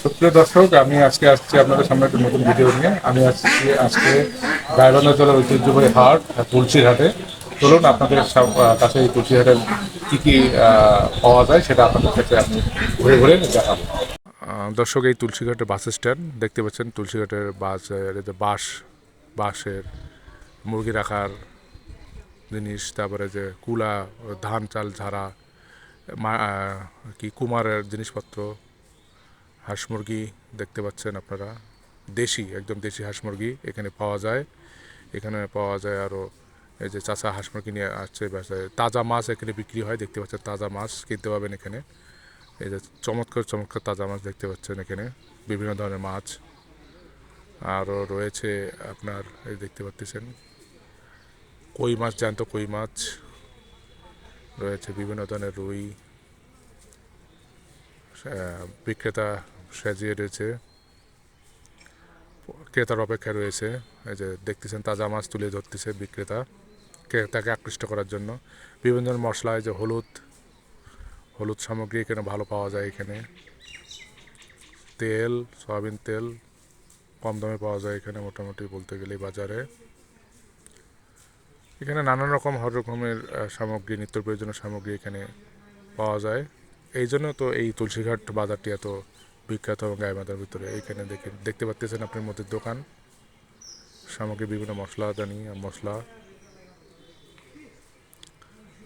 সুপ্রিয় দর্শক, আমি আজকে আসছি আপনাদের সামনে একটা নতুন ভিডিও নিয়ে। আমি আসছি আজকে গাইবান্ধা জেলার ঐতিহ্যবাহী হাট তুলসীর হাটে। চলুন আপনাদের কাছে এই তুলসী হাটের কী কী পাওয়া যায় সেটা আপনাদের কাছে আমি ঘুরে ঘুরে দেখাবো। দর্শক, এই তুলসীঘাটের বাস স্ট্যান্ড দেখতে পাচ্ছেন। তুলসীঘাটের বাঁশের মুরগি রাখার জিনিস, তারপরে যে কুলা, ধান চাল ঝাড়া, কি কুমারের জিনিসপত্র, হাঁস মুরগি দেখতে পাচ্ছেন আপনারা। একদম দেশি হাঁস মুরগি এখানে পাওয়া যায়। এখানে পাওয়া যায় আরও এই যে চাচা হাঁস মুরগি নিয়ে আসছে বাসায়। তাজা মাছ এখানে বিক্রি হয়, দেখতে পাচ্ছেন। তাজা মাছ কিনতে পাবেন এখানে। এই যে চমৎকার চমৎকার তাজা মাছ দেখতে পাচ্ছেন এখানে, বিভিন্ন ধরনের মাছ। আরও রয়েছে আপনার, এই দেখতে পাচ্ছেন কই মাছ, জ্যান্ত কই মাছ রয়েছে, বিভিন্ন ধরনের রুই। বিক্রেতা সাজিয়ে রয়েছে, ক্রেতার অপেক্ষায় রয়েছে। এই যে দেখতেছেন তাজা মাছ তুলে ধরতেছে বিক্রেতা ক্রেতাকে আকৃষ্ট করার জন্য। বিভিন্ন ধরনের মশলা, এই যে হলুদ সামগ্রী এখানে ভালো পাওয়া যায়। এখানে তেল, সয়াবিন তেল কম দামে পাওয়া যায় এখানে, মোটামুটি বলতে গেলে বাজারে। এখানে নানান রকম হর রকমের সামগ্রী, নিত্য প্রয়োজনীয় সামগ্রী এখানে পাওয়া যায়। এই জন্য তো এই তুলসীঘাট বাজারটি এত বিখ্যাত এবং গাইবান্ধার ভিতরে। এইখানে দেখতে পাচ্ছেন আপনার মুদির দোকান, সামগ্রী, বিভিন্ন মশলা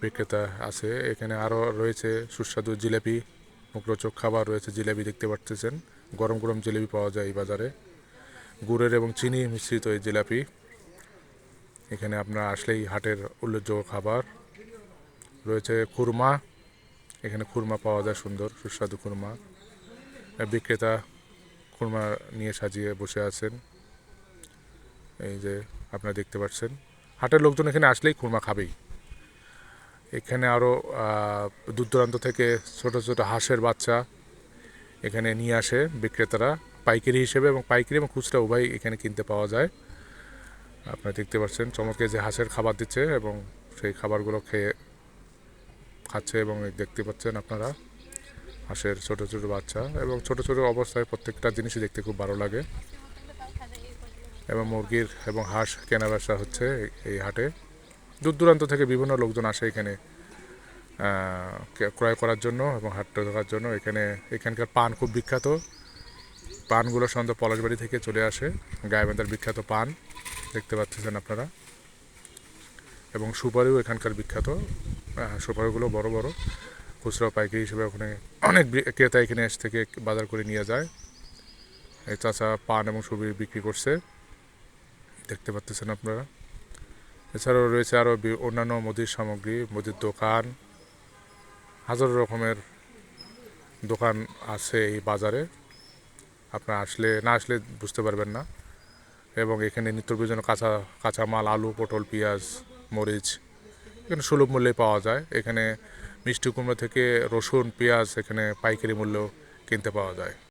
বিক্রেতা আছে এখানে। আরও রয়েছে সুস্বাদু জিলাপি, মুখরোচক খাবার রয়েছে। জিলাপি দেখতে পাচ্ছেন, গরম গরম জিলাপি পাওয়া যায় এই বাজারে। গুড়ের এবং চিনি মিশ্রিত এই জিলাপি এখানে আপনারা আসলেই হাটের উল্লেখযোগ্য খাবার। রয়েছে খুরমা, এখানে খুরমা পাওয়া যায়, সুন্দর সুস্বাদু খুরমা। বিক্রেতা খুরমা নিয়ে সাজিয়ে বসে আছেন। এই যে আপনারা দেখতে পাচ্ছেন, হাটের লোকজন এখানে আসলেই খুরমা খাবেই। এখানে আরও দূর দূরান্ত থেকে ছোট ছোট হাঁসের বাচ্চা এখানে নিয়ে আসে বিক্রেতারা পাইকারি হিসেবে, এবং পাইকারি এবং খুচরা উভয় এখানে কিনতে পাওয়া যায়। আপনারা দেখতে পাচ্ছেন চমৎকার যে হাঁসের খাবার দিচ্ছে, এবং সেই খাবারগুলো খাচ্ছে, এবং দেখতে পাচ্ছেন আপনারা হাঁসের ছোট ছোট বাচ্চা, এবং ছোট ছোট অবস্থায় প্রত্যেকটা জিনিসই দেখতে খুব ভালো লাগে। এবং মুরগির এবং হাঁস কেনা বেচা হচ্ছে এই হাটে। দূর দূরান্ত থেকে বিভিন্ন লোকজন আসে এখানে ক্রয় করার জন্য এবং হাটটা দেখার জন্য। এখানকার পান খুব বিখ্যাত। পানগুলো সন্ধ্যা পলাশবাড়ি থেকে চলে আসে, গাইবান্ধার বিখ্যাত পান দেখতে পাচ্ছেন আপনারা। এবং সুপারিও এখানকার বিখ্যাত। সুপারিগুলো বড় বড়, খুচরা পাইকারি হিসেবে ওখানে অনেক ক্রেতা এখানে থেকে বাজার করে নিয়ে যায়। এই চাচা পান এবং সুপারি বিক্রি করছে, দেখতে পাচ্ছেন আপনারা। এছাড়াও রয়েছে আরও অন্যান্য মুদির সামগ্রী, মুদির দোকান, হাজারো রকমের দোকান আছে এই বাজারে। আপনারা না আসলে বুঝতে পারবেন না। এবং এখানে নিত্য প্রয়োজনীয় কাঁচা মাল, আলু, পটল, পেঁয়াজ, মরিচ এখানে সুলভ মূল্যে পাওয়া যায়। এখানে মিষ্টি কুমড়া থেকে রসুন, পেঁয়াজ এখানে পাইকারি মূল্য কিনতে পাওয়া যায়।